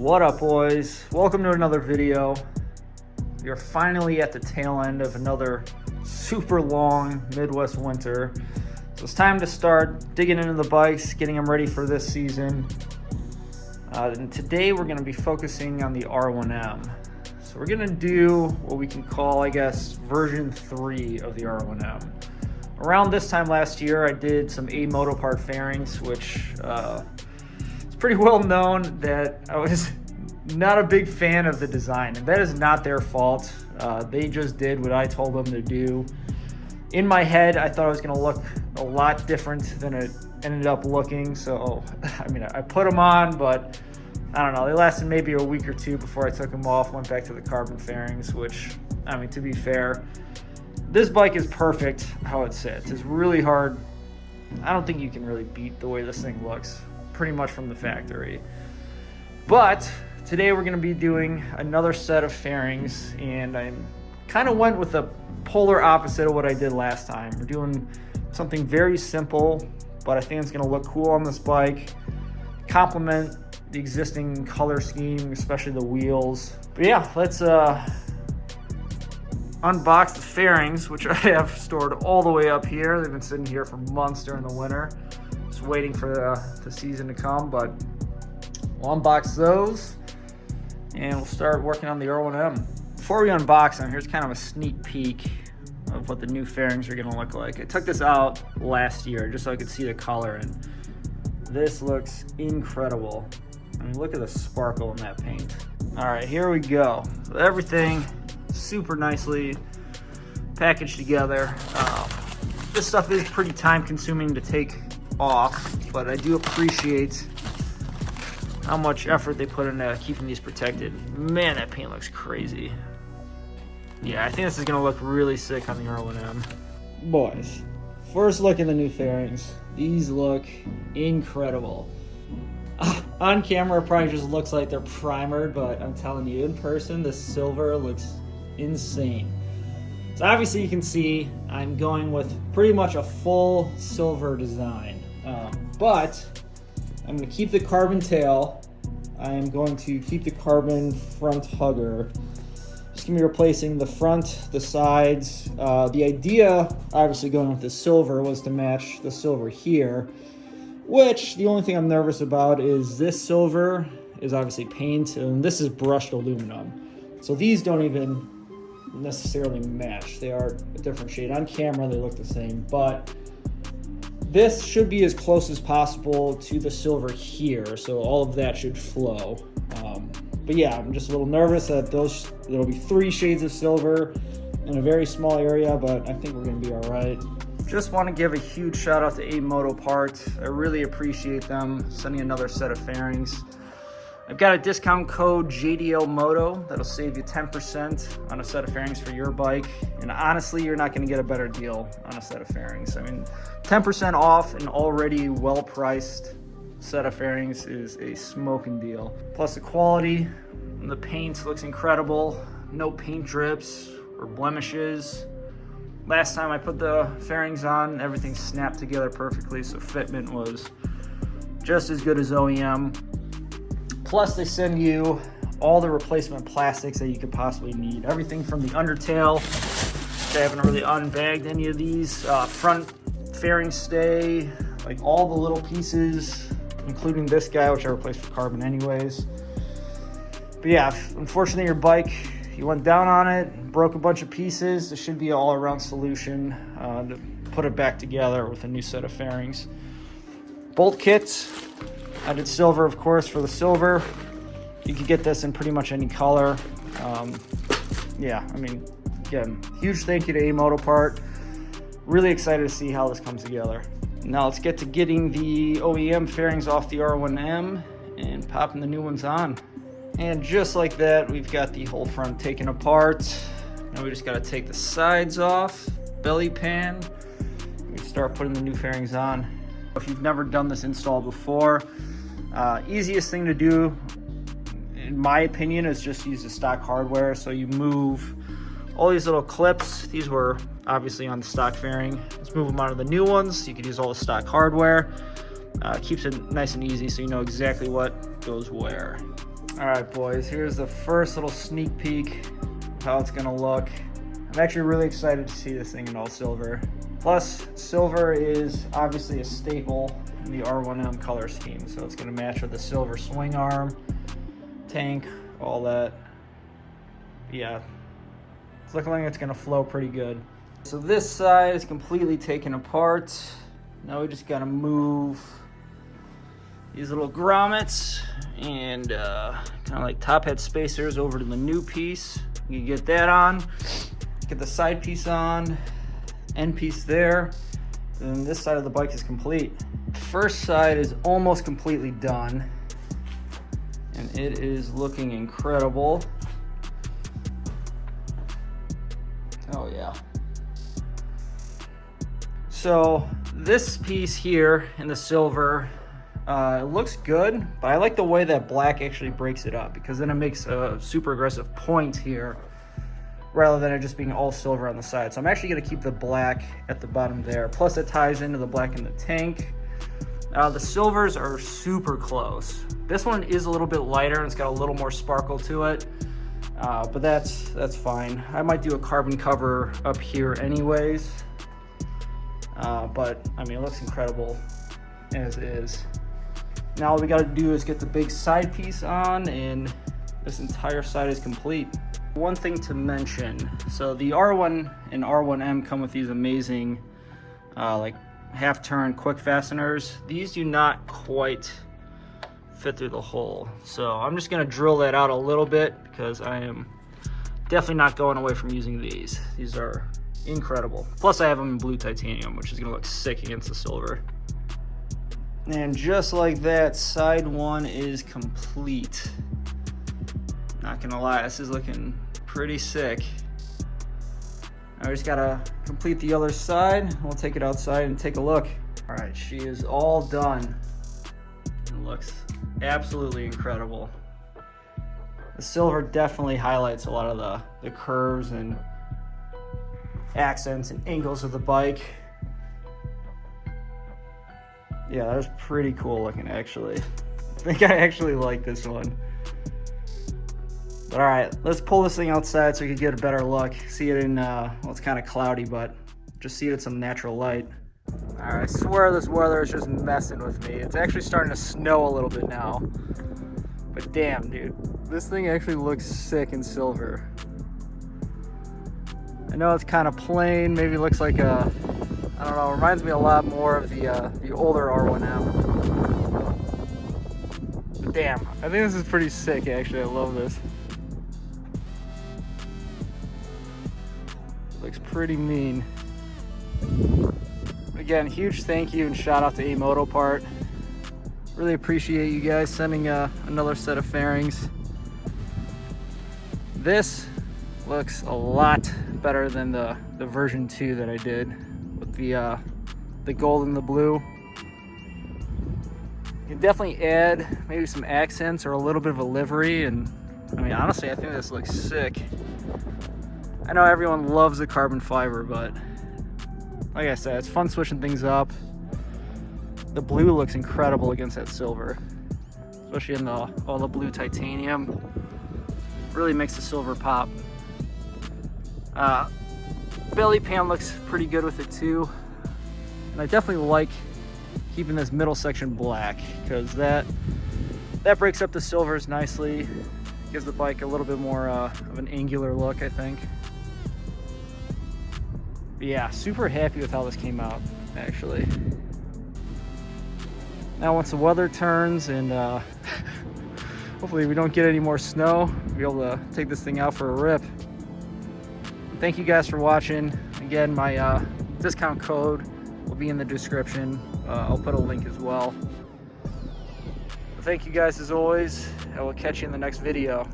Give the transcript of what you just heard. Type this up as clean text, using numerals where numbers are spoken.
What up, boys? Welcome to another video. We are finally at the tail end of another super long Midwest winter. So it's time to start digging into the bikes, getting them ready for this season. And today we're going to be focusing on the R1M. So we're going to do what we can call, I guess, version 3 of the R1M. Around this time last year, I did some Amotopart Fairings, which it's pretty well known that I was not a big fan of the design, and that is not their fault. They just did what I told them to do. In my head, I thought it was going to look a lot different than it ended up looking. So, I mean, I put them on, but I don't know. They lasted maybe a week or two before I took them off, went back to the carbon fairings, which, I mean, to be fair, this bike is perfect how it sits. It's really hard. I don't think you can really beat the way this thing looks, pretty much from the factory. But today we're going to be doing another set of fairings, and I kind of went with the polar opposite of what I did last time. We're doing something very simple, but I think it's going to look cool on this bike, complement the existing color scheme, especially the wheels. But yeah, let's unbox the fairings, which I have stored all the way up here. They've been sitting here for months during the winter, just waiting for the season to come. But we'll unbox those and we'll start working on the R1M. Before we unbox them, here's kind of a sneak peek of what the new fairings are going to look like. I took this out last year just so I could see the color, and this looks incredible. I mean, look at the sparkle in that paint. All right, here we go. So everything super nicely packaged together. This stuff is pretty time consuming to take off, but I do appreciate how much effort they put into keeping these protected. Man, that paint looks crazy. Yeah, I think this is gonna look really sick on the R1M. Boys, first look at the new fairings. These look incredible. On camera, it probably just looks like they're primered, but I'm telling you, in person, the silver looks insane. So obviously you can see I'm going with pretty much a full silver design, but I'm going to keep the carbon tail. I am going to keep the carbon front hugger. Just going to be replacing the front, the sides. The idea, obviously going with the silver, was to match the silver here, which the only thing I'm nervous about is this silver is obviously paint, and this is brushed aluminum. So these don't even necessarily match. They are a different shade. On camera, they look the same, but this should be as close as possible to the silver here, so all of that should flow. But yeah, I'm just a little nervous that there'll be 3 shades of silver in a very small area, but I think we're gonna be all right. Just want to give a huge shout out to Amotopart. I really appreciate them sending another set of fairings. I've got a discount code JDLMoto that'll save you 10% on a set of fairings for your bike. And honestly, you're not going to get a better deal on a set of fairings. I mean, 10% off an already well-priced set of fairings is a smoking deal. Plus the quality and the paint looks incredible. No paint drips or blemishes. Last time I put the fairings on, everything snapped together perfectly, so fitment was just as good as OEM. Plus, they send you all the replacement plastics that you could possibly need. Everything from the undertail, which I haven't really unbagged any of these, front fairing stay, like all the little pieces, including this guy, which I replaced with carbon anyways. But yeah, if, unfortunately your bike, you went down on it, broke a bunch of pieces, there should be an all-around solution to put it back together with a new set of fairings. Bolt kits. I did silver, of course, for the silver. You could get this in pretty much any color. Yeah, I mean, again, huge thank you to Amotopart. Really excited to see how this comes together. Now let's get to getting the OEM fairings off the R1M and popping the new ones on. And just like that, we've got the whole front taken apart. Now we just got to take the sides off, belly pan. We start putting the new fairings on. If you've never done this install before, easiest thing to do, in my opinion, is just use the stock hardware. So you move all these little clips. These were obviously on the stock fairing. Let's move them onto the new ones. You could use all the stock hardware. Keeps it nice and easy so you know exactly what goes where. All right, boys, here's the first little sneak peek of how it's gonna look. I'm actually really excited to see this thing in all silver. Plus, silver is obviously a staple in the R1M color scheme, so it's gonna match with the silver swing arm, tank, all that. Yeah, it's looking like it's gonna flow pretty good. So this side is completely taken apart. Now we just gotta move these little grommets and kind of like top head spacers over to the new piece. You get that on, get the side piece on, end piece there, and this side of the bike is complete. First side is almost completely done, and it is looking incredible. Oh yeah. So this piece here in the silver, it looks good, but I like the way that black actually breaks it up, because then it makes a super aggressive point here rather than it just being all silver on the side. So I'm actually gonna keep the black at the bottom there. Plus it ties into the black in the tank. The silvers are super close. This one is a little bit lighter and it's got a little more sparkle to it, but that's fine. I might do a carbon cover up here anyways, but I mean, it looks incredible as is. Now all we gotta do is get the big side piece on, and this entire side is complete. One thing to mention, so the R1 and R1M come with these amazing like half-turn quick fasteners. These do not quite fit through the hole, so I'm just gonna drill that out a little bit, because I am definitely not going away from using these. These are incredible. Plus I have them in blue titanium, which is gonna look sick against the silver. And just like that, side one is complete. Not gonna lie, this is looking pretty sick. I just gotta complete the other side. We'll take it outside and take a look. All right, she is all done. It looks absolutely incredible. The silver definitely highlights a lot of the curves and accents and angles of the bike. Yeah, that was pretty cool looking, actually. I think I actually like this one. But all right, let's pull this thing outside so we can get a better look. See it in, well, it's kind of cloudy, but just see it in some natural light. All right, I swear this weather is just messing with me. It's actually starting to snow a little bit now. But damn, dude, this thing actually looks sick in silver. I know it's kind of plain, maybe looks like a, I don't know, reminds me a lot more of the older R1M. But damn, I think this is pretty sick, actually. I love this. Looks pretty mean. Again, huge thank you and shout out to Amotopart. Really appreciate you guys sending another set of fairings. This looks a lot better than the version 2 that I did with the gold and the blue. You can definitely add maybe some accents or a little bit of a livery, and I mean, honestly, I think this looks sick. I know everyone loves the carbon fiber, but like I said, it's fun switching things up. The blue looks incredible against that silver, especially in all the blue titanium. Really makes the silver pop. Belly pan looks pretty good with it too. And I definitely like keeping this middle section black, because that breaks up the silvers nicely. Gives the bike a little bit more of an angular look, I think. But yeah, super happy with how this came out, actually. Now once the weather turns and hopefully we don't get any more snow, we'll be able to take this thing out for a rip. Thank you guys for watching. Again, my discount code will be in the description. I'll put a link as well. Thank you guys as always. I will catch you in the next video.